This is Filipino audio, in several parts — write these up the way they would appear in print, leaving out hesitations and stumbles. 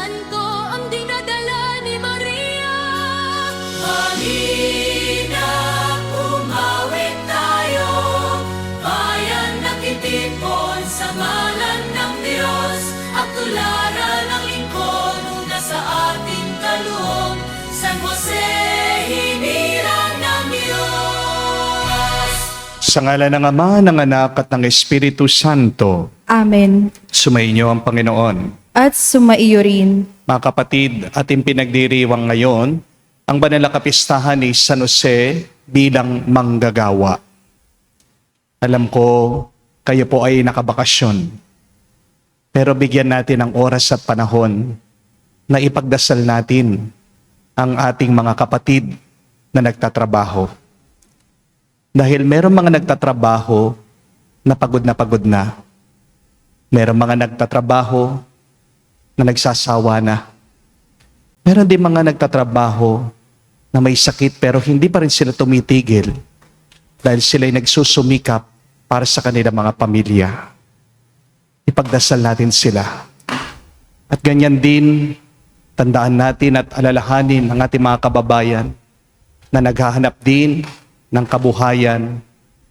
Santo ang dinadala ni Maria. Halina, umawit tayo, bayan nakitipon sa ngalan ng Diyos, at tularan ng lingkod na sa ating kaloob. San Jose, hinirang ng Diyos. Sa ngalan ng Ama, ng Anak, at ng Espiritu Santo. Amen. Sumainyo ang Panginoon. At sumaiyo rin. Mga kapatid, ating pinagdiriwang ngayon ang banal na kapistahan ni San Jose bilang manggagawa. Alam ko, kayo po ay nakabakasyon. Pero bigyan natin ng oras at panahon na ipagdasal natin ang ating mga kapatid na nagtatrabaho. Dahil meron mga nagtatrabaho na pagod na. Meron mga nagtatrabaho na nagsasawa na. Meron din mga nagtatrabaho na may sakit pero hindi pa rin sila tumitigil dahil sila'y nagsusumikap para sa kanilang mga pamilya. Ipagdasal natin sila. At ganyan din, tandaan natin at alalahanin ang ating mga kababayan na naghahanap din ng kabuhayan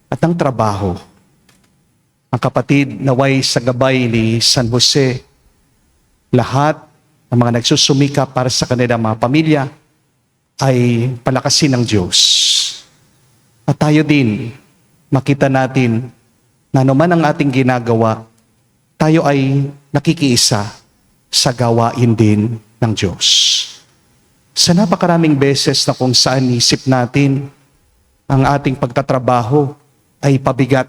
at ng trabaho. Ang kapatid, naway sa gabay ni San Jose, lahat ng mga nagsusumikap para sa kanilang mga pamilya ay palakasin ng Diyos. At tayo din, makita natin na anuman ang ating ginagawa, tayo ay nakikiisa sa gawain din ng Diyos. Sa napakaraming beses na kung saan isip natin ang ating pagtatrabaho ay pabigat,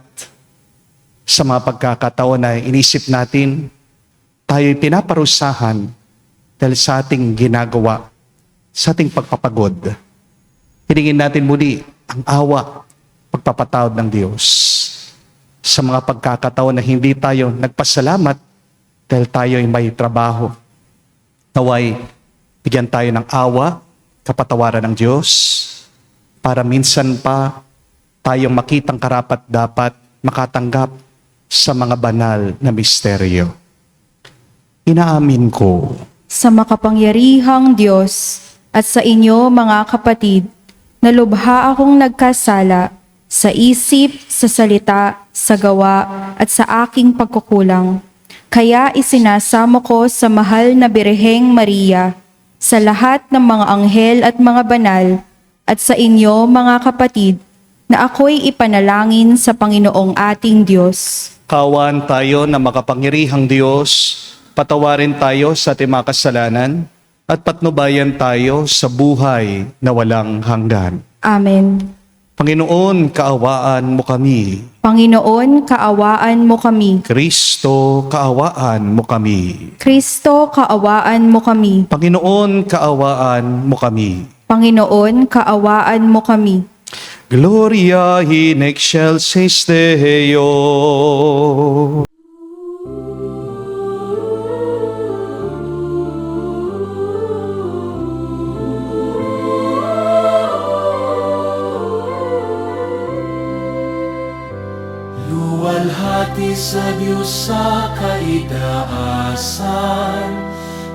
sa mga pagkakataon na inisip natin, tayo'y pinaparusahan dahil sa ating ginagawa, sa ating pagpapagod. Hilingin natin muli ang awa, pagpapatawad ng Diyos. Sa mga pagkakataon na hindi tayo nagpasalamat dahil tayo'y may trabaho, naway bigyan tayo ng awa, kapatawaran ng Diyos, para minsan pa tayong makitang karapat dapat makatanggap sa mga banal na misteryo. Inaamin ko Sa makapangyarihang Diyos at sa inyo mga kapatid, na lubha akong nagkasala sa isip, sa salita, sa gawa at sa aking pagkukulang. Kaya isinasamo ko sa mahal na Birheng Maria, sa lahat ng mga anghel at mga banal, at sa inyo mga kapatid, na ako'y ipanalangin sa Panginoong ating Diyos. kawan tayo na makapangyarihang Diyos, patawarin tayo sa ating mga kasalanan, at patnubayan tayo sa buhay na walang hanggan. Amen. Panginoon, kaawaan mo kami. Panginoon, kaawaan mo kami. Kristo, kaawaan mo kami. Kristo, kaawaan mo kami. Panginoon, kaawaan mo kami. Panginoon, kaawaan mo kami. Gloria in excelsis Deo. Luwalhati sa Diyos sa kaitaasan,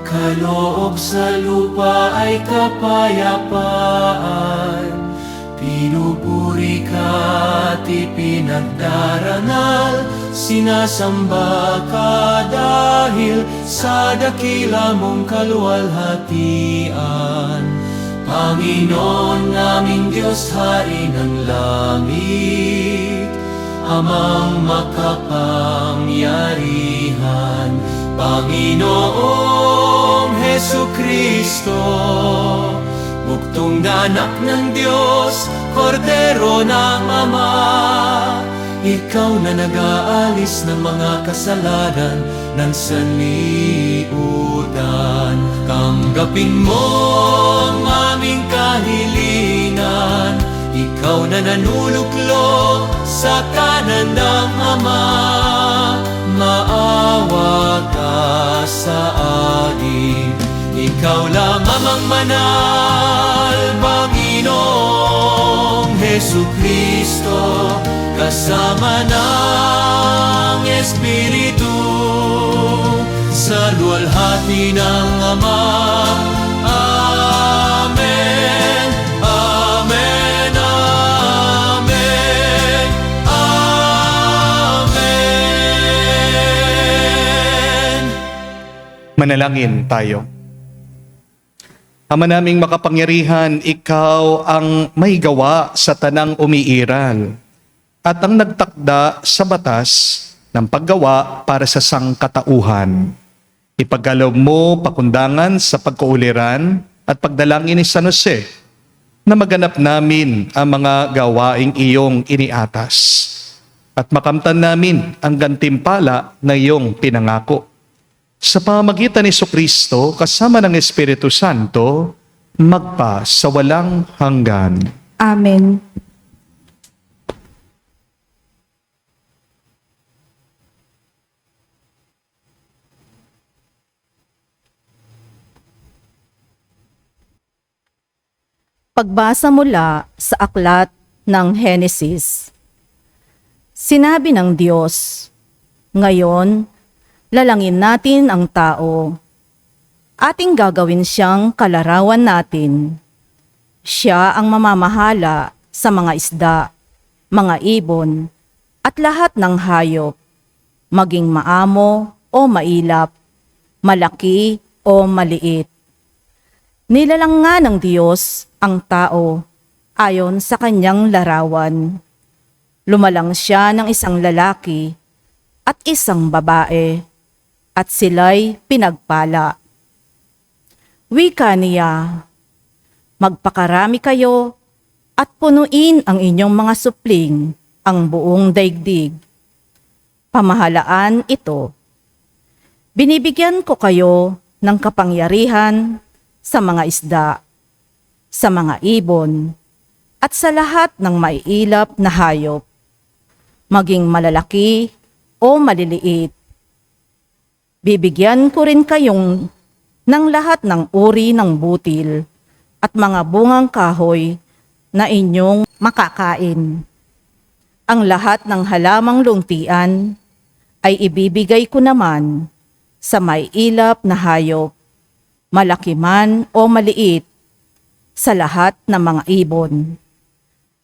kaloob sa lupa ay kapayapaan. Pinupuri ka at ipinagdarangal, sinasamba ka dahil sa dakila mong kaluwalhatian. Panginoon naming Diyos, Hari ng langit, Amang makapangyarihan, Panginoong Hesukristo, buktong na anak ng Diyos, Kordero ng Ama. Ikaw na nag-aalis ng mga kasalanan ng sanlibutan. Tanggapin mo ang aming kahilingan, ikaw na nanuluklok sa kanan ng Ama. Maawa ka sa akin, ikaw lamang ang manal, Panginoong Hesukristo, kasama ng Espiritu, sa luwalhati ng Ama. Amen, amen, amen, amen. Manalangin tayo. Ama naming makapangyarihan, ikaw ang may gawa sa tanang umiiral at ang nagtakda sa batas ng paggawa para sa sangkatauhan. Ipagkaloob mo pakundangan sa pagkauliran at pagdalangin ni San Jose na maganap namin ang mga gawaing iyong iniatas at makamtan namin ang gantimpala na iyong pinangako. Sa pamamagitan ni Jesucristo kasama ng Espiritu Santo, magpa sa walang hanggan. Amen. Pagbasa mula sa aklat ng Henesis. Sinabi ng Diyos, "Ngayon, lalangin natin ang tao. Ating gagawin siyang kalarawan natin. Siya ang mamamahala sa mga isda, mga ibon, at lahat ng hayop, maging maamo o mailap, malaki o maliit." Nilalang nga ng Diyos ang tao ayon sa kanyang larawan. Lumalang siya ng isang lalaki at isang babae, at sila'y pinagpala. Wika niya, "Magpakarami kayo at punuin ang inyong mga supling ang buong daigdig. Pamahalaan ito. Binibigyan ko kayo ng kapangyarihan sa mga isda, sa mga ibon, at sa lahat ng maiilap na hayop, maging malalaki o maliliit. Bibigyan ko rin kayong ng lahat ng uri ng butil at mga bungang kahoy na inyong makakain. Ang lahat ng halamang lungtian ay ibibigay ko naman sa maiilap na hayop, malaki man o maliit, sa lahat ng mga ibon."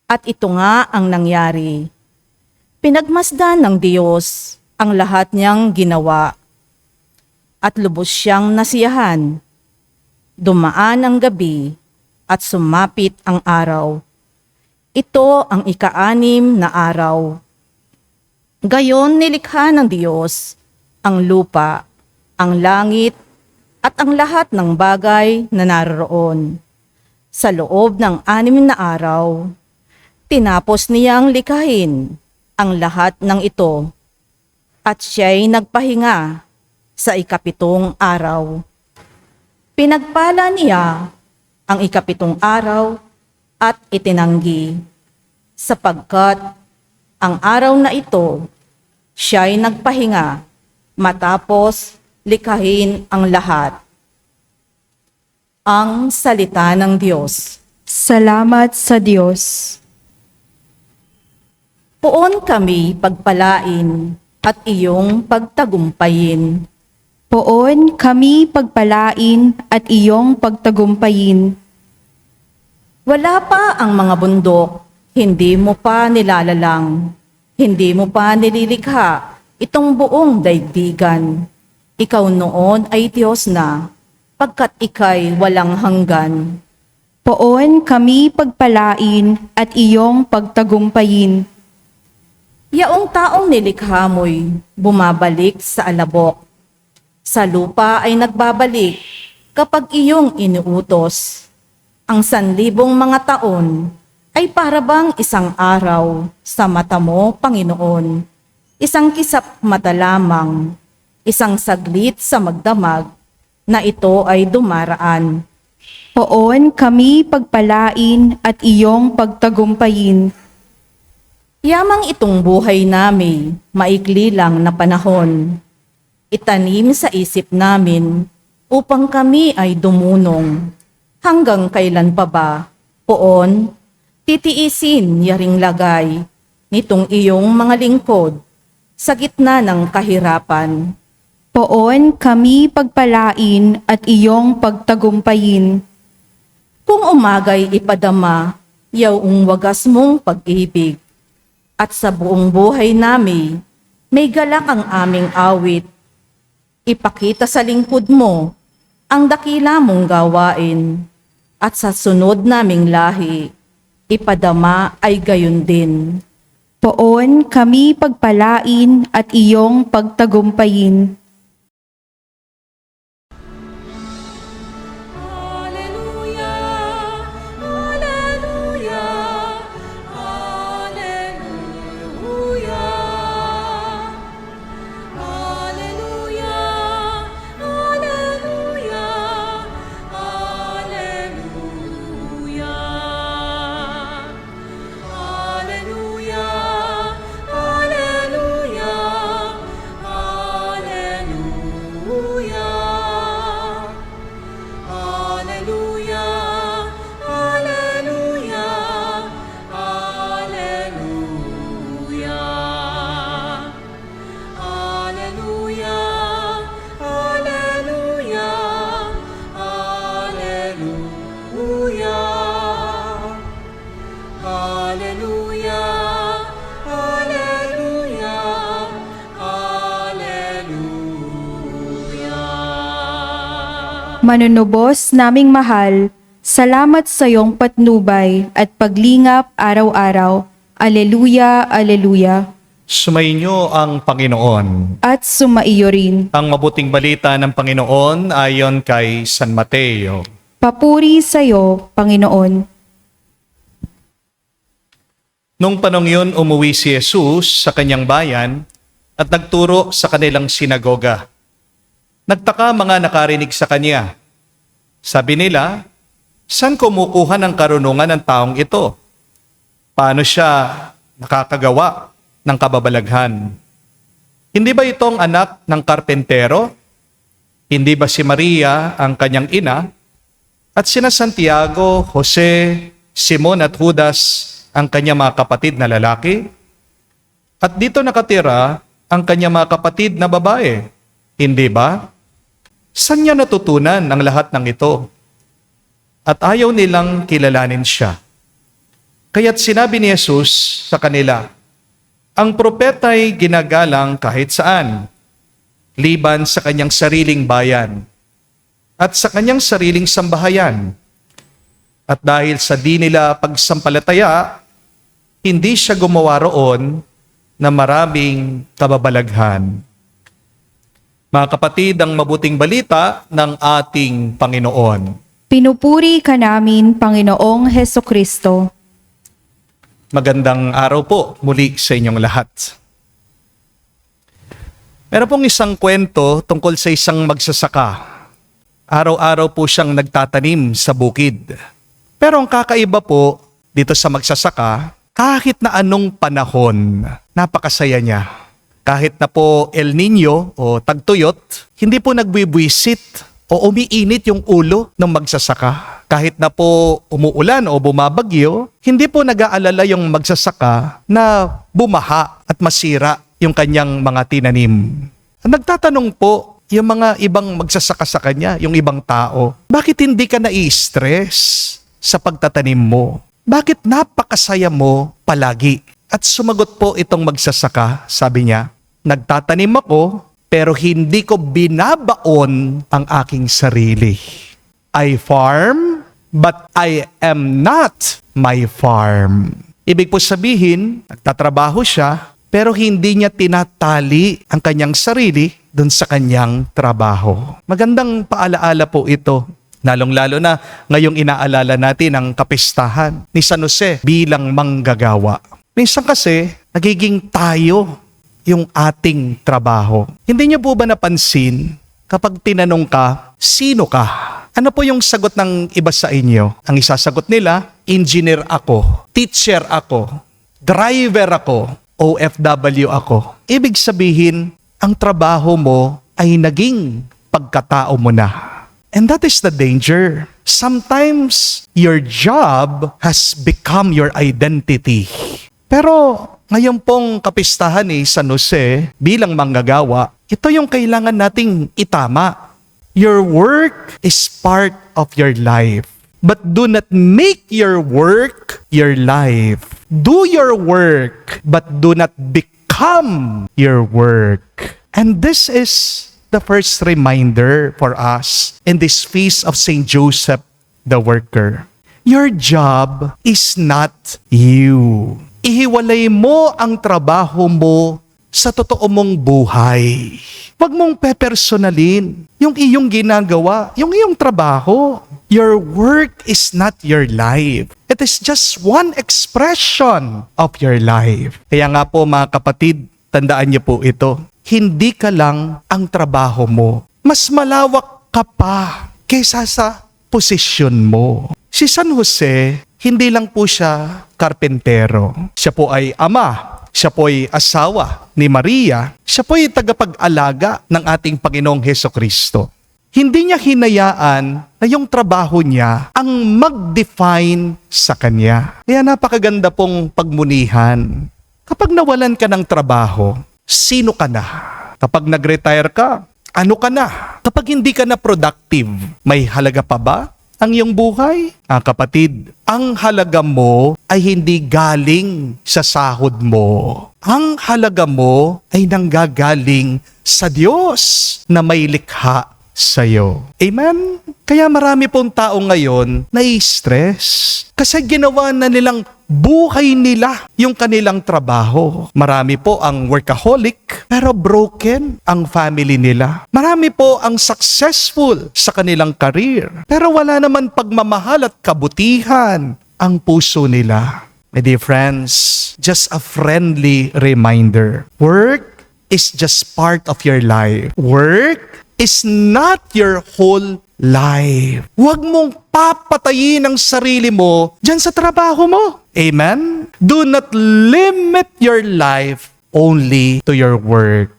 At ito nga ang nangyari. Pinagmasdan ng Diyos ang lahat niyang ginawa, at lubos siyang nasiyahan. Dumaan ang gabi at sumapit ang araw. Ito ang ika-6 na araw. Gayon nilikha ng Diyos ang lupa, ang langit, at ang lahat ng bagay na naroroon. Sa loob ng 6 na araw, tinapos niyang likhain ang lahat ng ito, at siya'y nagpahinga sa 7 araw. Pinagpala niya ang 7 araw at itinanggi, sapagkat ang araw na ito siya'y nagpahinga matapos likhain ang lahat. Ang salita ng Diyos. Salamat sa Diyos. Poon kami pagpalain at iyong pagtagumpayin. Poon kami pagpalain at iyong pagtagumpayin. Wala pa ang mga bundok, hindi mo pa nilalalang, hindi mo pa nililikha itong buong daigdigan. Ikaw noon ay Diyos na, pagkat ika'y walang hanggan. Poon kami pagpalain at iyong pagtagumpayin. Yaong taong nilikha mo'y bumabalik sa alabok. Sa lupa ay nagbabalik kapag iyong inuutos. Ang 1,000 mga taon ay parabang isang araw sa mata mo, Panginoon. Isang kisap mata lamang, isang saglit sa magdamag na ito ay dumaraan. Poon kami pagpalain at iyong pagtagumpayin. Yamang itong buhay namin, maikli lang na panahon. Itanim sa isip namin upang kami ay dumunong. Hanggang kailan pa ba, Poon, titiisin yaring lagay nitong iyong mga lingkod sa gitna ng kahirapan. Poon kami pagpalain at iyong pagtagumpayin. Kung umagay ipadama, yaong wagas mong pag-ibig. At sa buong buhay namin, may galak ang aming awit. Ipakita sa lingkod mo ang dakila mong gawain. At sa sunod naming lahi, ipadama ay gayon din. Poon kami pagpalain at iyong pagtagumpayin. Alleluia, Alleluia, Alleluia. Alleluia, Alleluia, Alleluia. Alleluia, Alleluia, Alleluia. Alleluia, Alleluia, Alleluia. Alleluia, Alleluia, Alleluia. Alleluia, Alleluia, Alleluia. Manunubos naming mahal, salamat sa iyong patnubay at paglingap araw-araw. Aleluya, aleluya. Sumainyo ang Panginoon. At sumaiyo rin. Ang mabuting balita ng Panginoon ayon kay San Mateo. Papuri sa iyo, Panginoon. Nung panong yun, umuwi si Jesus sa kanyang bayan at nagturo sa kanilang sinagoga. Nagtaka mga nakarinig sa kanya. Sabi nila, saan kumukuha ng karunungan ng taong ito? Paano siya nakakagawa ng kababalaghan? Hindi ba itong anak ng karpentero? Hindi ba si Maria ang kanyang ina? At sina Santiago, Jose, Simon at Judas ang kanyang mga kapatid na lalaki? At dito nakatira ang kanyang mga kapatid na babae. Hindi ba? Saan niya natutunan ang lahat ng ito? At ayaw nilang kilalanin siya. Kaya't sinabi ni Jesus sa kanila, ang propeta'y ginagalang kahit saan, liban sa kanyang sariling bayan at sa kanyang sariling sambahayan. At dahil sa di nila pagsampalataya, hindi siya gumawa roon na maraming kababalaghan. Mga kapatid, ang mabuting balita ng ating Panginoon. Pinupuri ka namin, Panginoong Hesukristo. Magandang araw po muli sa inyong lahat. Meron pong isang kwento tungkol sa isang magsasaka. Araw-araw po siyang nagtatanim sa bukid. Pero ang kakaiba po dito sa magsasaka, kahit na anong panahon, napakasaya niya. Kahit na po El Nino o tagtuyot, hindi po nagbibwisit o umiinit yung ulo ng magsasaka. Kahit na po umuulan o bumabagyo, hindi po nag-aalala yung magsasaka na bumaha at masira yung kanyang mga tinanim. Nagtatanong po yung mga ibang magsasaka sa kanya, yung ibang tao, bakit hindi ka nai-stress sa pagtatanim mo? Bakit napakasaya mo palagi? At sumagot po itong magsasaka, sabi niya, nagtatanim ako pero hindi ko binabaon ang aking sarili. I farm, but I am not my farm. Ibig po sabihin, nagtatrabaho siya, pero hindi niya tinatali ang kanyang sarili dun sa kanyang trabaho. Magandang paalaala po ito, lalong-lalo na ngayong inaalala natin ang kapistahan ni San Jose bilang manggagawa. Minsan kasi, nagiging tayo yung ating trabaho. Hindi niyo po ba napansin kapag tinanong ka, sino ka? Ano po yung sagot ng iba sa inyo? Ang isasagot nila, engineer ako, teacher ako, driver ako, OFW ako. Ibig sabihin, ang trabaho mo ay naging pagkatao mo na. And that is the danger. Sometimes, your job has become your identity. Pero ngayon pong kapistahan ni San Jose bilang manggagawa, Ito yung kailangan nating itama. Your work is part of your life. But do not make your work your life. Do your work, but do not become your work. And this is the first reminder for us in this feast of Saint Joseph the Worker. Your job is not you. Ihiwalay mo ang trabaho mo sa totoo mong buhay. Huwag mong pepersonalin yung iyong ginagawa, yung iyong trabaho. Your work is not your life. It is just one expression of your life. Kaya nga po mga kapatid, tandaan niyo po ito. Hindi ka lang ang trabaho mo. Mas malawak ka pa kaysa sa posisyon mo. Si San Jose, hindi lang po siya karpentero. Siya po ay ama. Siya po ay asawa ni Maria. Siya po ay tagapag-alaga ng ating Panginoong Hesukristo. Hindi niya hinayaan na yung trabaho niya ang mag-define sa kanya. Kaya napakaganda pong pagmunihan. Kapag nawalan ka ng trabaho, sino ka na? Kapag nag-retire ka, ano ka na? Kapag hindi ka na productive, may halaga pa ba ang iyong buhay? Kapatid, ang halaga mo ay hindi galing sa sahod mo. Ang halaga mo ay nanggagaling sa Diyos na may likha sa'yo. Amen? Kaya marami pong tao ngayon nai-stress kasi ginawa na nilang buhay nila yung kanilang trabaho. Marami po ang workaholic pero broken ang family nila. Marami po ang successful sa kanilang career pero wala naman pagmamahal at kabutihan ang puso nila. My dear friends, just a friendly reminder. Work is just part of your life. Work is not your whole life. Huwag mong papatayin ang sarili mo dyan sa trabaho mo. Amen? Do not limit your life only to your work.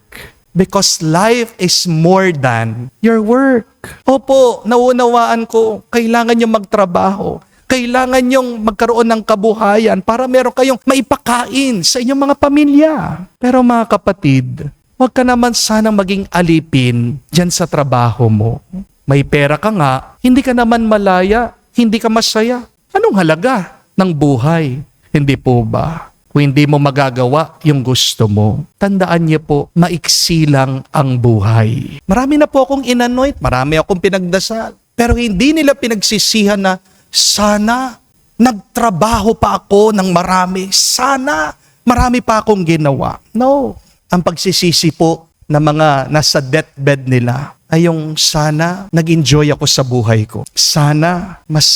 Because life is more than your work. Opo, naunawaan ko, kailangan nyo magtrabaho. Kailangan nyong magkaroon ng kabuhayan para meron kayong maipakain sa inyong mga pamilya. Pero mga kapatid, huwag ka naman sanang maging alipin dyan sa trabaho mo. May pera ka nga, hindi ka naman malaya, hindi ka masaya. Anong halaga ng buhay? Hindi po ba? Kung hindi mo magagawa yung gusto mo, tandaan niyo po, maiksi lang ang buhay. Marami na po akong inanoint, marami akong pinagdasal. Pero hindi nila pinagsisihan na, sana nagtrabaho pa ako ng marami. Sana marami pa akong ginawa. No. Ang pagsisisi po ng mga nasa deathbed nila ay yung sana nag-enjoy ako sa buhay ko. Sana mas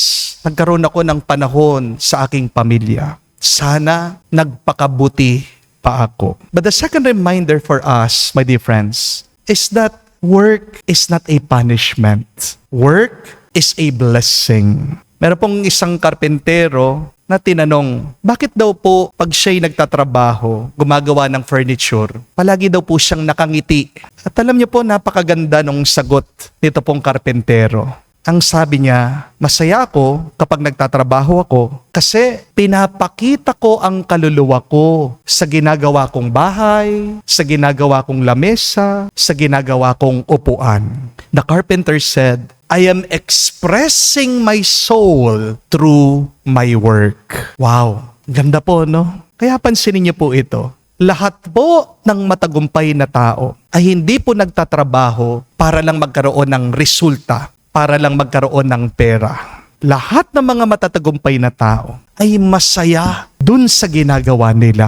nagkaroon ako ng panahon sa aking pamilya. Sana nagpakabuti pa ako. But the second reminder for us, my dear friends, is that work is not a punishment. Work is a blessing. Meron pong isang karpentero na tinanong, bakit daw po pag siya'y nagtatrabaho, gumagawa ng furniture, palagi daw po siyang nakangiti. At alam niyo po, napakaganda nung sagot nito pong karpentero. Ang sabi niya, masaya ako kapag nagtatrabaho ako kasi pinapakita ko ang kaluluwa ko sa ginagawa kong bahay, sa ginagawa kong lamesa, sa ginagawa kong upuan. The carpenter said, I am expressing my soul through my work. Wow, ganda po, no? Kaya pansinin niyo po ito. Lahat po ng matagumpay na tao ay hindi po nagtatrabaho para lang magkaroon ng resulta, para lang magkaroon ng pera. Lahat ng mga matatagumpay na tao ay masaya dun sa ginagawa nila.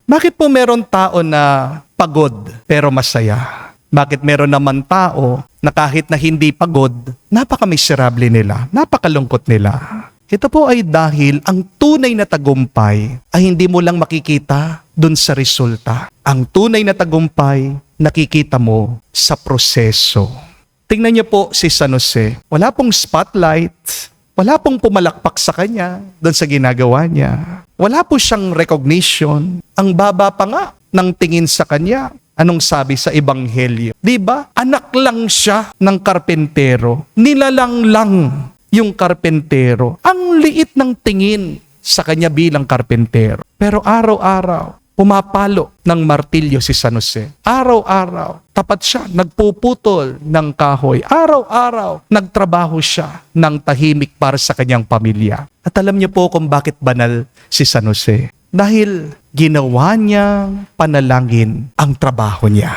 Bakit po meron tao na pagod pero masaya? Bakit meron naman tao na kahit na hindi pagod, napaka-miserable nila, napakalungkot nila? Ito po ay dahil ang tunay na tagumpay ay hindi mo lang makikita dun sa resulta. Ang tunay na tagumpay, nakikita mo sa proseso. Tingnan niyo po si San Jose. Wala pong spotlight, wala pong pumalakpak sa kanya dun sa ginagawa niya. Wala po siyang recognition. Ang baba pa nga ng tingin sa kanya. Anong sabi sa Ebanghelyo? Diba? Anak lang siya ng karpentero. Nilalang lang yung karpentero. Ang liit ng tingin sa kanya bilang karpentero. Pero araw-araw, pumapalo ng martilyo si San Jose. Araw-araw, Tapat siya, nagpuputol ng kahoy. Araw-araw, nagtrabaho siya ng tahimik para sa kanyang pamilya. At alam niyo po kung bakit banal si San Jose. Dahil ginawa niyang panalangin ang trabaho niya.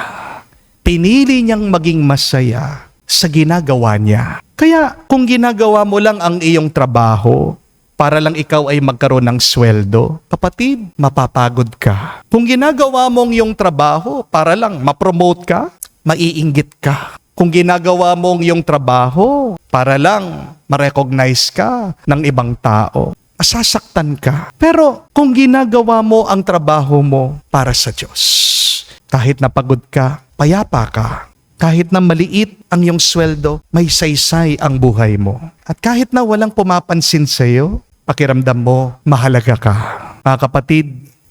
Pinili niyang maging masaya sa ginagawa niya. Kaya kung ginagawa mo lang ang iyong trabaho para lang ikaw ay magkaroon ng sweldo, kapatid, mapapagod ka. Kung ginagawa mong iyong trabaho para lang ma-promote ka, maiinggit ka. Kung ginagawa mong iyong trabaho para lang ma-recognize ka ng ibang tao, masasaktan ka. Pero kung ginagawa mo ang trabaho mo para sa Diyos, kahit napagod ka, payapa ka. Kahit na maliit ang iyong sweldo, may saysay ang buhay mo. At kahit na walang pumapansin sa iyo, pakiramdam mo, mahalaga ka. Mga kapatid,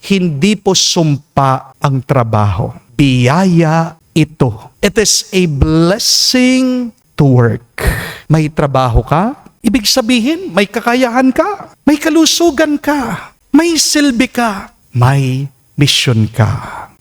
hindi po sumpa ang trabaho. Biyaya ito. It is a blessing to work. May trabaho ka, ibig sabihin, may kakayahan ka, may kalusugan ka, may silbi ka, may misyon ka.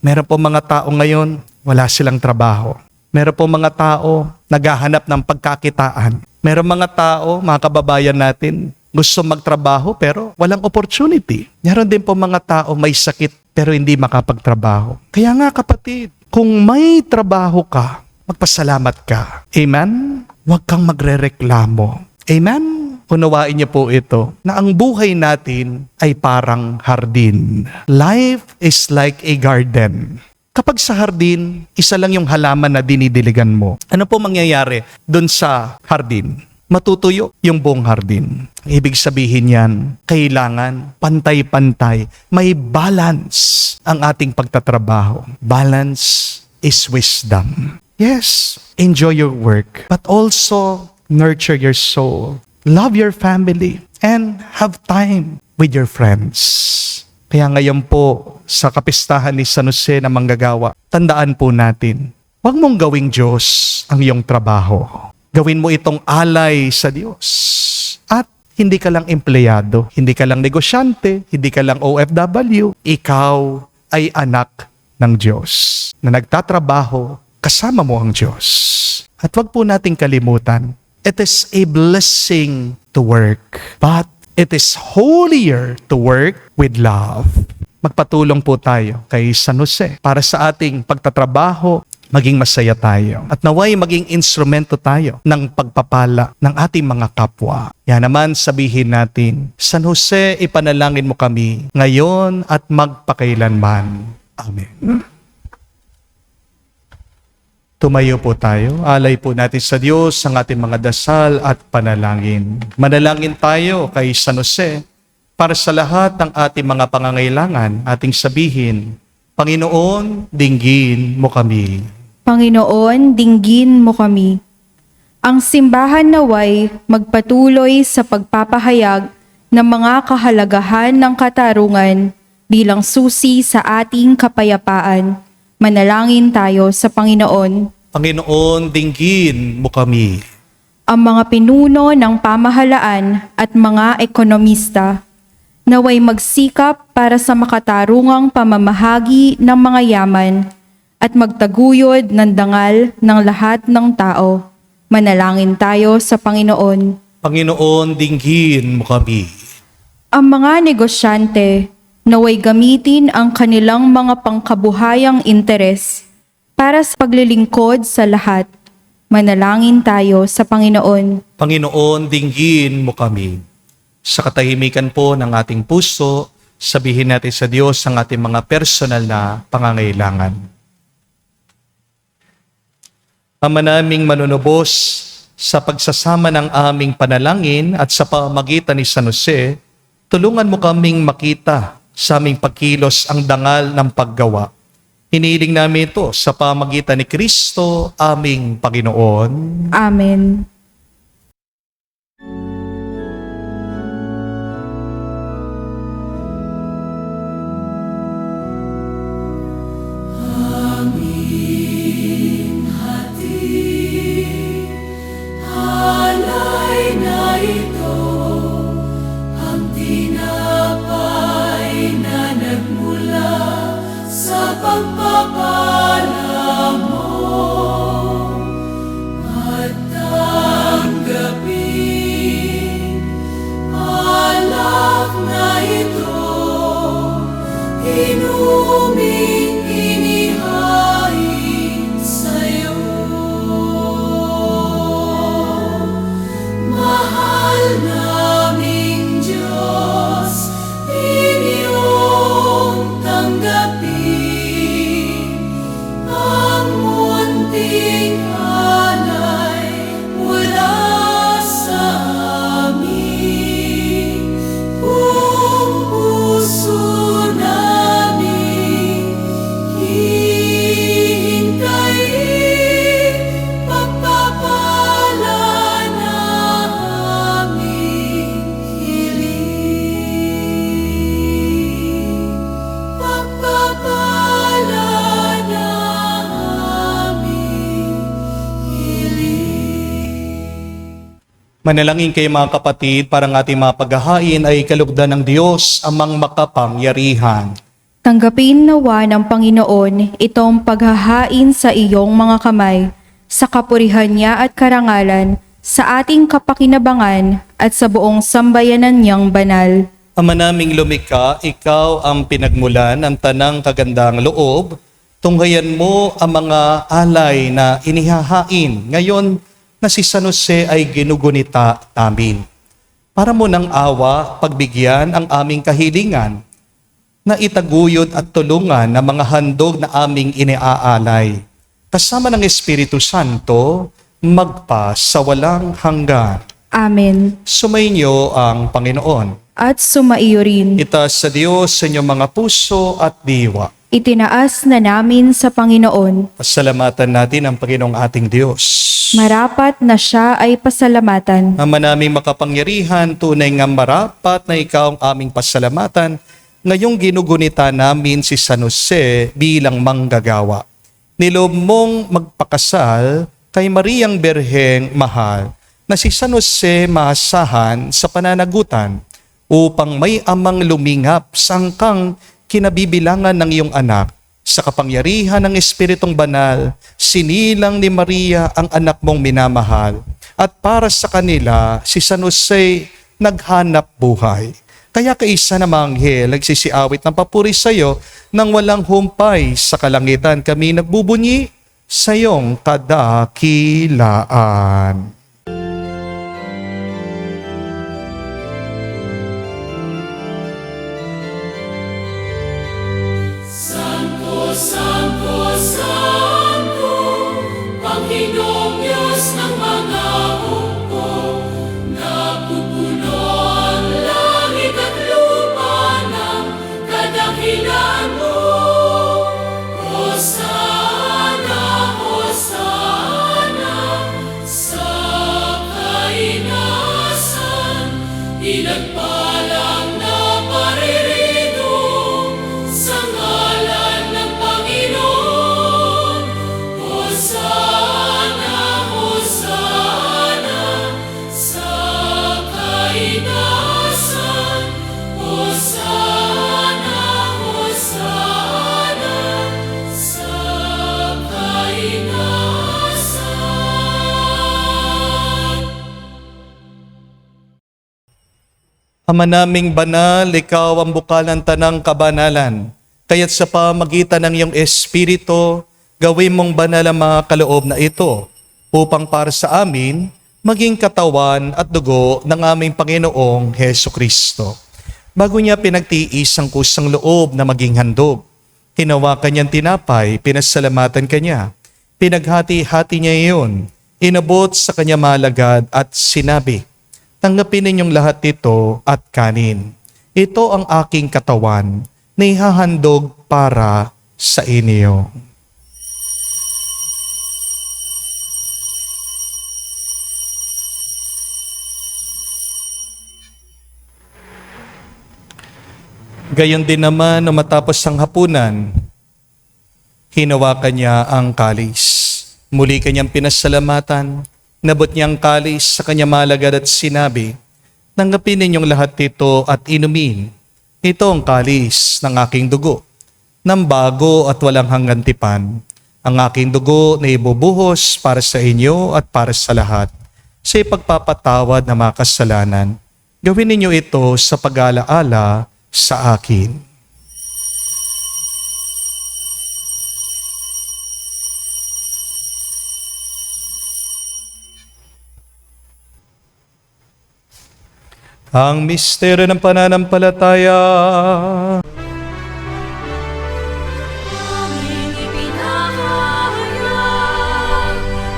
Meron po mga tao ngayon, wala silang trabaho. Meron po mga tao naghahanap ng pagkakitaan. Meron mga tao, mga kababayan natin, gusto magtrabaho pero walang opportunity. Meron din po mga tao may sakit pero hindi makapagtrabaho. Kaya nga kapatid, kung may trabaho ka, magpasalamat ka. Amen? Huwag kang magrereklamo. Amen? Unawain niyo po ito, na ang buhay natin ay parang hardin. Life is like a garden. Kapag sa hardin, isa lang yung halaman na dinidiligan mo. Ano po mangyayari doon sa hardin? Matutuyo yung buong hardin. Ibig sabihin yan, kailangan pantay-pantay. May balance ang ating pagtatrabaho. Balance is wisdom. Yes, enjoy your work, but also nurture your soul. Love your family and have time with your friends. Kaya ngayon po, sa kapistahan ni San Jose na manggagawa, tandaan po natin, huwag mong gawing Diyos ang iyong trabaho. Gawin mo itong alay sa Diyos. At hindi ka lang empleyado, hindi ka lang negosyante, hindi ka lang OFW, ikaw ay anak ng Diyos na nagtatrabaho, kasama mo ang Diyos. At huwag po nating kalimutan, it is a blessing to work, but it is holier to work with love. Magpatulong po tayo kay San Jose para sa ating pagtatrabaho, maging masaya tayo. At naway maging instrumento tayo ng pagpapala ng ating mga kapwa. Yan naman sabihin natin, San Jose, ipanalangin mo kami ngayon at magpakailanman. Amen. Tumayo po tayo. Alay po natin sa Diyos ang ating mga dasal at panalangin. Manalangin tayo kay San Jose para sa lahat ng ating mga pangangailangan. Ating sabihin, Panginoon, dinggin mo kami. Panginoon, dinggin mo kami. Ang simbahan naway magpatuloy sa pagpapahayag ng mga kahalagahan ng katarungan bilang susi sa ating kapayapaan. Manalangin tayo sa Panginoon. Panginoon, dinggin mo kami. Ang mga pinuno ng pamahalaan at mga ekonomista naway magsikap para sa makatarungang pamamahagi ng mga yaman at magtaguyod ng dangal ng lahat ng tao. Manalangin tayo sa Panginoon. Panginoon, dinggin mo kami. Ang mga negosyante naway gamitin ang kanilang mga pangkabuhayang interes para sa paglilingkod sa lahat. Manalangin tayo sa Panginoon. Panginoon, dinggin mo kami. Sa katahimikan po ng ating puso, sabihin natin sa Diyos ang ating mga personal na pangangailangan. Ama naming manunubos, sa pagsasama ng aming panalangin at sa pamamagitan ni San Jose, tulungan mo kaming makita sa aming pagkilos ang dangal ng paggawa. Hinihiling namin ito sa pamamagitan ni Kristo, aming Panginoon. Amen. Alay na ito, ang tinapay na nagmula sa pagpapala mo. Manalangin kayo mga kapatid para ang ating mga paghahain ay kalugdan ng Diyos amang makapangyarihan. Tanggapin nawa ng Panginoon itong paghahain sa iyong mga kamay, sa kapurihan niya at karangalan, sa ating kapakinabangan at sa buong sambayanan niyang banal. Ama naming lumikha, ikaw ang pinagmulan ng tanang kagandang loob. Tunghayan mo ang mga alay na inihahain ngayon na si San Jose ay ginugunita namin. Para mo ng awa, pagbigyan ang aming kahilingan na itaguyod at tulungan ng mga handog na aming iniaalay. Kasama ng Espiritu Santo, magpa sa walang hanggan. Amen. Sumainyo ang Panginoon. At sumaiyo rin. Itaas sa Diyos sa inyong mga puso at diwa. Itinaas na namin sa Panginoon. Pasalamatan natin ang Panginoong ating Diyos. Marapat na siya ay pasalamatan. Ama naming makapangyarihan, tunay nga marapat na ikaw ang aming pasalamatan. Ngayong ginugunita namin si San Jose bilang manggagawa. Niloob mong magpakasal kay Mariang Berheng Mahal na si San Jose maasahan sa pananagutan upang may amang lumingap sangkang kinabibilangan ng iyong anak. Sa kapangyarihan ng Espiritong Banal, sinilang ni Maria ang anak mong minamahal. At para sa kanila, si San Jose naghanap buhay. Kaya kaisa na mga anghel nagsisiawit ng papuri sa iyo nang walang humpay sa kalangitan kami nagbubunyi sa iyong kadakilaan. Santo, Santo, Santo, Panginoong Diyos ng mga hukbo, napupuno ang langit at lupa ng kadakilan mo. Hosana, Hosana, sa kainasan, pinagpalang na paririto sa ngalan ng Panginoon. Hosana, Hosana, sa kainasan. Hosana, Hosana, sa kainasan. Ama naming banal, ikaw ang bukal ng tanang kabanalan. Kaya't sa pamagitan ng iyong Espiritu, gawin mong banal ang mga kaloob na ito upang para sa amin maging katawan at dugo ng aming Panginoong Heso Kristo. Bago niya pinagtiis ang kusang loob na maging handog, hinawakan niyang tinapay, pinasalamatan kanya. Pinaghati-hati niya iyon, inabot sa kanya malagad at sinabi, tanggapin ninyong lahat ito at kanin. Ito ang aking katawan na ihahandog para sa inyo. Gayon din naman nung matapos ang hapunan, hinawakan niya ang kalis. Muli kanyang pinasalamatan, nabot niya ang kalis sa kanya malagad at sinabi, tanggapin ninyong lahat ito at inumin. Ito ang kalis ng aking dugo, ng bago at walang hanggang tipan. Ang aking dugo na ibubuhos para sa inyo at para sa lahat, sa ipagpapatawad ng mga kasalanan. Gawin ninyo ito sa pag-alaala sa akin. Ang misteryo ng pananampalataya. Aming ipinahayag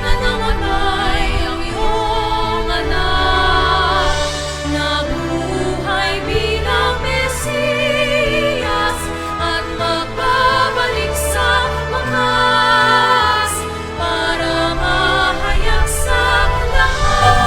na namatay ang iyong anak, nabuhay bilang Mesiyas at magbabalik sa wakas para mahayag sa lahat.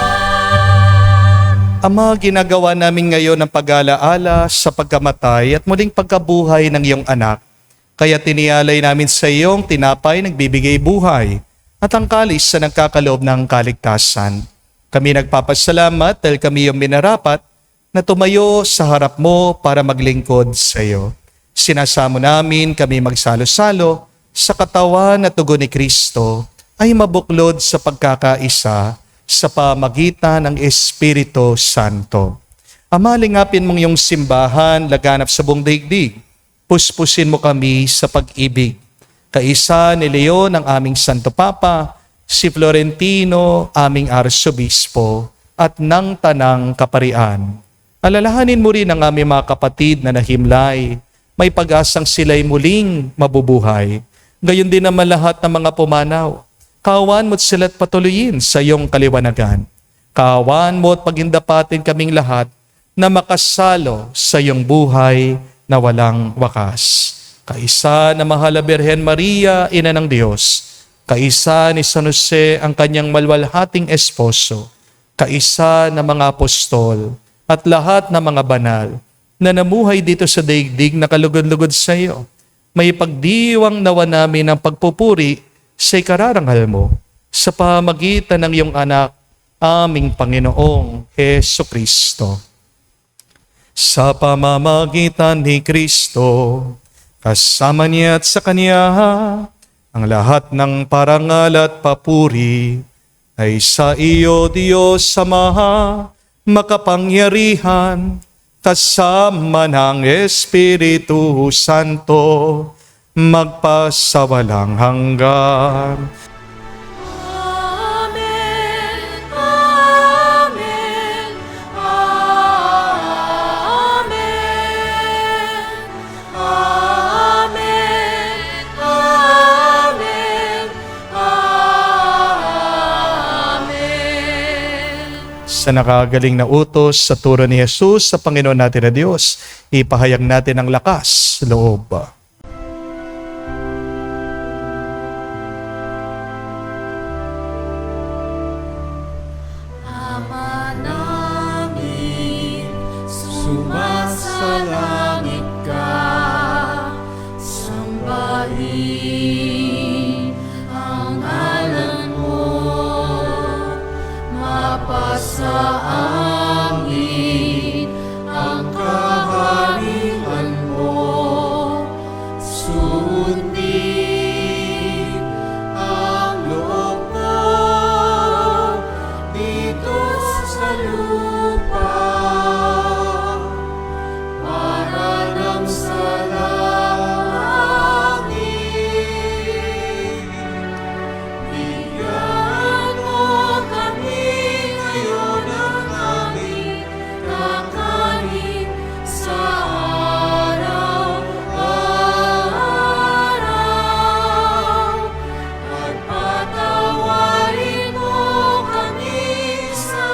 Ama, ginagawa namin ngayon ang pag-alaala sa pagkamatay at muling pagkabuhay ng iyong anak. Kaya tinialay namin sa iyong tinapay nagbibigay buhay at ang kalis sa nagkakaloob ng kaligtasan. Kami nagpapasalamat dahil kami yung minarapat na tumayo sa harap mo para maglingkod sa iyo. Sinasamo namin kami magsalo-salo sa katawan at dugo ni Kristo ay mabuklod sa pagkakaisa sa pamagitan ng Espiritu Santo. Ama, lingapin mong iyong simbahan, laganap sa buong daigdig. Puspusin mo kami sa pag-ibig. Kaisa ni Leon ang aming Santo Papa, si Florentino, aming Arsobispo, at ng Tanang Kaparian. Alalahanin mo rin ang aming mga kapatid na nahimlay. May pag-asang sila'y muling mabubuhay. Gayon din naman lahat ng mga pumanaw. Kawan mo't sila't patuloyin sa iyong kaliwanagan. Kawan mo at pagindapatin kaming lahat na makasalo sa iyong buhay na walang wakas. Kaisa na mahal na Birhen Maria, Ina ng Diyos. Kaisa ni San Jose, ang kanyang malwalhating esposo. Kaisa na mga apostol at lahat ng mga banal na namuhay dito sa daigdig na kalugod-lugod sa iyo. May pagdiwang nawa namin ang pagpupuri sa ikararangal mo sa pamagitan ng iyong anak, aming Panginoong Jesucristo. Sa pamamagitan ni Kristo, kasama niya at sa Kanya, ang lahat ng parangal at papuri ay sa iyo, Diyos Ama, makapangyarihan, kasama ng Espiritu Santo, magpasawalang hanggan. Amen. Amen. Amen. Amen. Amen. Amen. Sa nakagaling na utos sa turo ni Jesus sa Panginoon natin na Diyos, ipahayag natin ang lakas loob. Ama namin, sumasalangit ka, sambahin ang ngalan mo, mapasa amin ang kaharian mo, sundin ang loob mo dito sa lupa para lang sa langit. Bigyan mo kami ngayon ng aming kakanin sa araw-araw at patawarin mo kami sa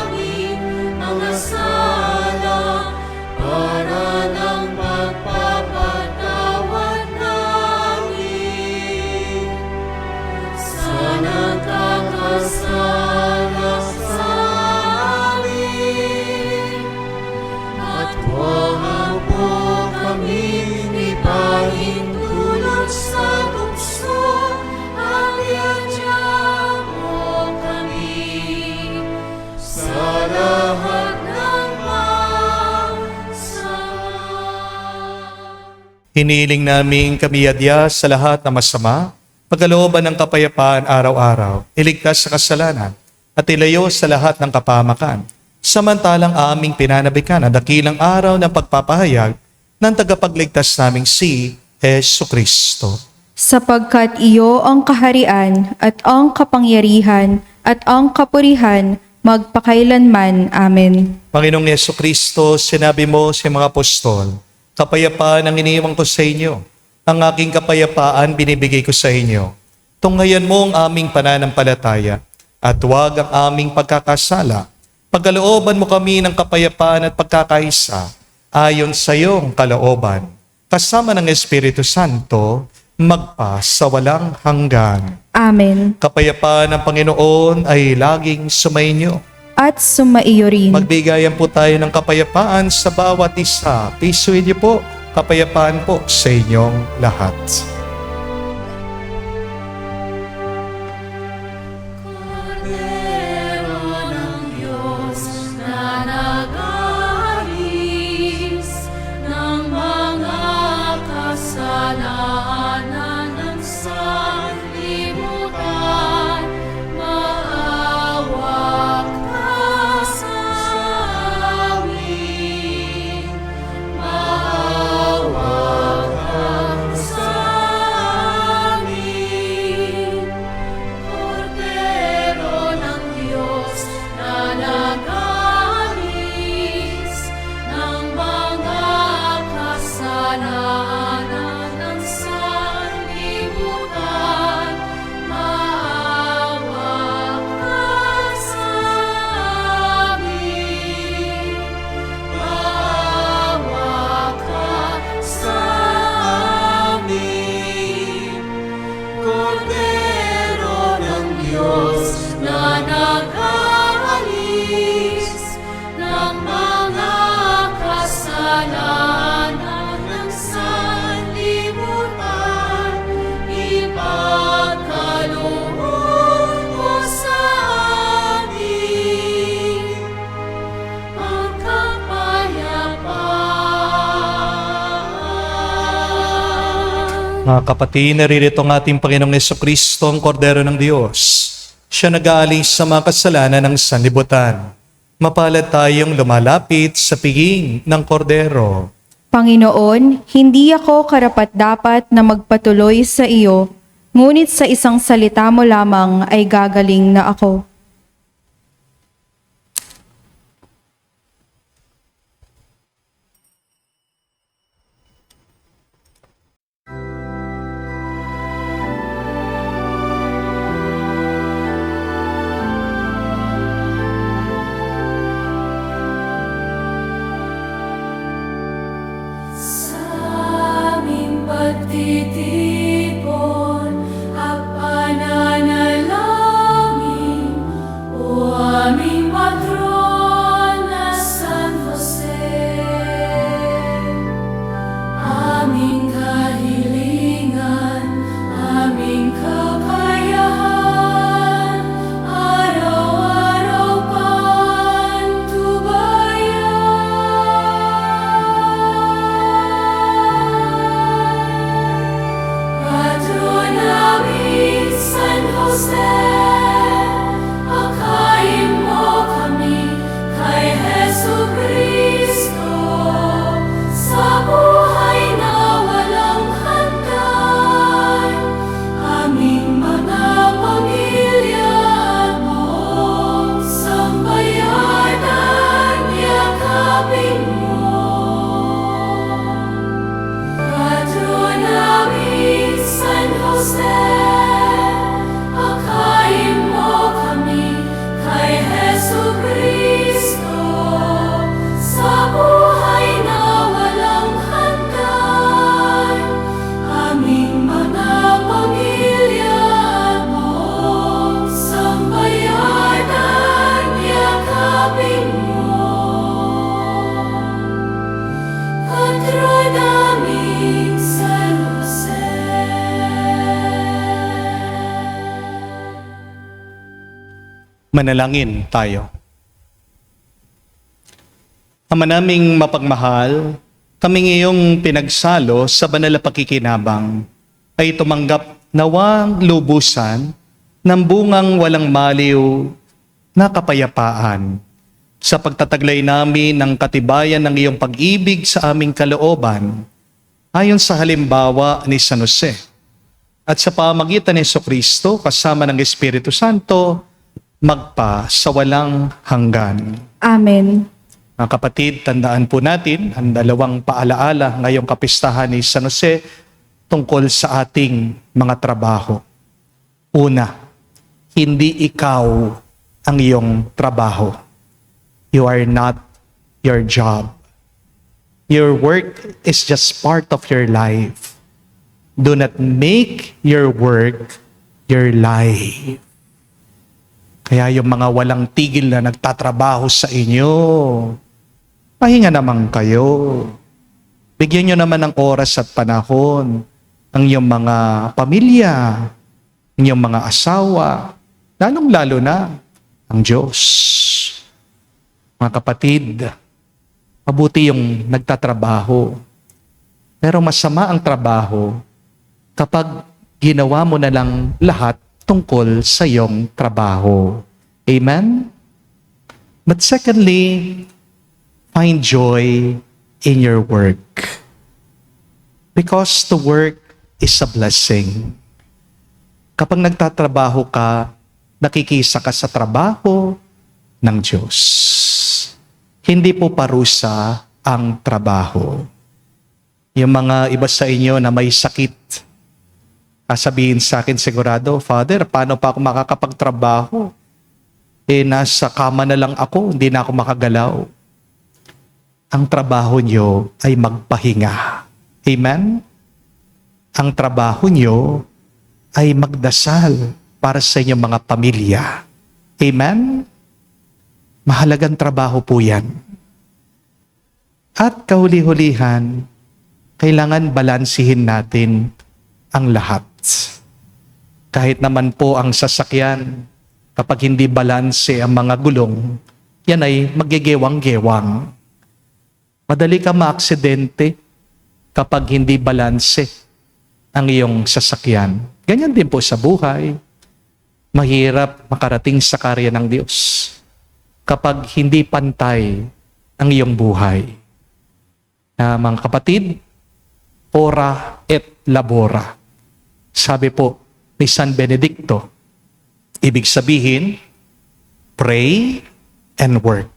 aming mga sala para ng pagpapatawad namin sa nagkakasala sa amin. At huwag mo kami ipahintulot sa tukso at iadya mo kami sa lahat ng masama. Hiniling namin kami adya sa lahat na masama, pagkalooban ng kapayapaan araw-araw, iligtas sa kasalanan, at ilayo sa lahat ng kapahamakan. Samantalang aming pinanabikan ang dakilang araw ng pagpapahayag ng tagapagligtas naming si Jesucristo. Sapagkat iyo ang kaharian at ang kapangyarihan at ang kapurihan magpakailanman. Amen. Panginoong Jesucristo, sinabi mo sa mga apostol, kapayapaan ang iniiwan ko sa inyo. Ang aking kapayapaan binibigay ko sa inyo. Tunghayan mo ang aming pananampalataya at huwag ang aming pagkakasala. Pagkalooban mo kami ng kapayapaan at pagkakaisa ayon sa iyong kalooban. Kasama ng Espiritu Santo, magpa sa walang hanggan. Amen. Kapayapaan ng Panginoon ay laging sumainyo. At sumaiyo rin. Magbigayan po tayo ng kapayapaan sa bawat isa. Pisuin niyo po, kapayapaan po sa inyong lahat. Cordero Mga kapatid, naririto ang ating Panginoong Jesucristo, ang Kordero ng Diyos. Siya nag-aalis sa mga kasalanan ng sanlibutan. Mapalad tayong lumalapit sa piging ng Kordero. Panginoon, hindi ako karapat-dapat na magpatuloy sa iyo, ngunit sa isang salita mo lamang ay gagaling na ako. Sa aming pagtitipon at pananalangin, O aming patrona San Jose, aming kahilingan, aming kakayahan, araw-araw pantubayan. Patron namin San Jose, akayin mo kami kay Jesucristo sa buhay na walang hanggan. Aming mga pamilya at buong sambayanan, yakapin mo. Patron namin San Jose, akayin mo kami kay Jesucristo sa buhay na walang hanggan. Aming mga pamilya at buong sambayanan, yakapin mo. Patron namin San Jose. Manalangin tayo. Ama naming mapagmahal, kaming iyong pinagsalo sa banal na pakikinabang ay tumanggap nawang lubusan ng bungang walang maliw na kapayapaan sa pagtataglay namin ng katibayan ng iyong pag-ibig sa aming kalooban ayon sa halimbawa ni San Jose at sa pamagitan ni Jesucristo kasama ng Espiritu Santo magpa sa walang hanggan. Amen. Mga kapatid, tandaan po natin ang dalawang paalaala ngayong kapistahan ni San Jose tungkol sa ating mga trabaho. Una, hindi ikaw ang iyong trabaho. You are not your job. Your work is just part of your life. Do not make your work your life. Kaya yung mga walang tigil na nagtatrabaho sa inyo, pahinga naman kayo. Bigyan nyo naman ng oras at panahon ang iyong mga pamilya, inyong mga asawa, lalong-lalo na ang Diyos. Mga kapatid, mabuti yung nagtatrabaho. Pero masama ang trabaho kapag ginawa mo na lang lahat tungkol sa iyong trabaho. Amen? But secondly, find joy in your work. Because the work is a blessing. Kapag nagtatrabaho ka, nakikisa ka sa trabaho ng Diyos. Hindi po parusa ang trabaho. Yung mga iba sa inyo na may sakit, sabihin sa akin sigurado, Father, paano pa ako makakapagtrabaho? Nasa kama na lang ako, hindi na ako makagalaw. Ang trabaho nyo ay magpahinga. Amen? Ang trabaho nyo ay magdasal para sa inyong mga pamilya. Amen? Mahalagang trabaho po yan. At kahuli-hulihan, kailangan balansihin natin ang lahat. Kahit naman po ang sasakyan, kapag hindi balanse ang mga gulong, yan ay magigewang-gewang. Madali ka maaksidente kapag hindi balanse ang iyong sasakyan. Ganyan din po sa buhay. Mahirap makarating sa karya ng Diyos kapag hindi pantay ang iyong buhay. Mga kapatid, ora et labora. Sabi po ni San Benedicto, ibig sabihin, pray and work.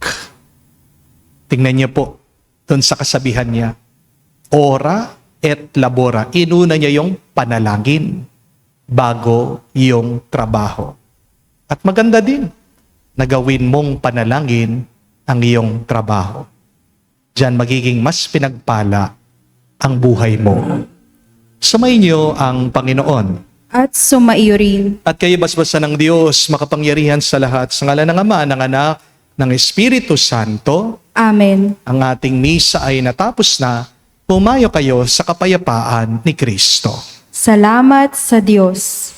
Tingnan niyo po, doon sa kasabihan niya, ora et labora. Inuna niya yung panalangin bago yung trabaho. At maganda din na gawin mong panalangin ang iyong trabaho. Diyan magiging mas pinagpala ang buhay mo. Sumainyo ang Panginoon. At sumaiyo rin. At kayo basbasan ng Diyos, makapangyarihan sa lahat, sa ngalan ng Ama, ng Anak, ng Espiritu Santo. Amen. Ang ating misa ay natapos na. Pumayo kayo sa kapayapaan ni Kristo. Salamat sa Diyos.